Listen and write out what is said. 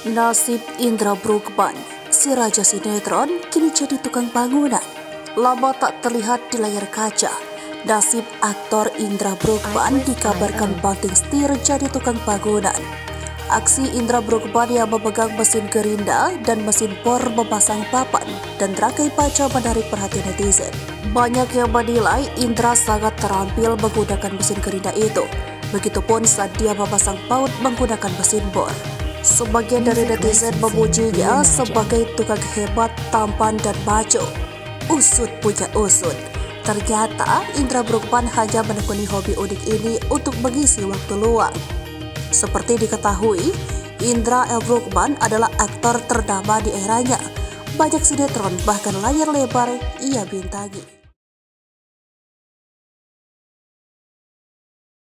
Nasib Indra Bruggman, si raja sinetron, kini jadi tukang bangunan. Lama tak terlihat di layar kaca, nasib aktor Indra Bruggman dikabarkan banting setir jadi tukang bangunan. Aksi Indra Bruggman yang memegang mesin gerinda dan mesin bor memasang papan dan rangkai baja menarik perhatian netizen. Banyak yang menilai Indra sangat terampil menggunakan mesin gerinda itu. Begitupun saat dia memasang paut menggunakan mesin bor. Sebagian dari netizen memujinya sebagai tukang hebat, tampan, dan maju. Usut punya usut. Ternyata Indra Bruggman hanya menekuni hobi unik ini untuk mengisi waktu luang. Seperti diketahui, Indra L. Bruggman adalah aktor ternama di eranya. Banyak sinetron bahkan layar lebar ia bintangi.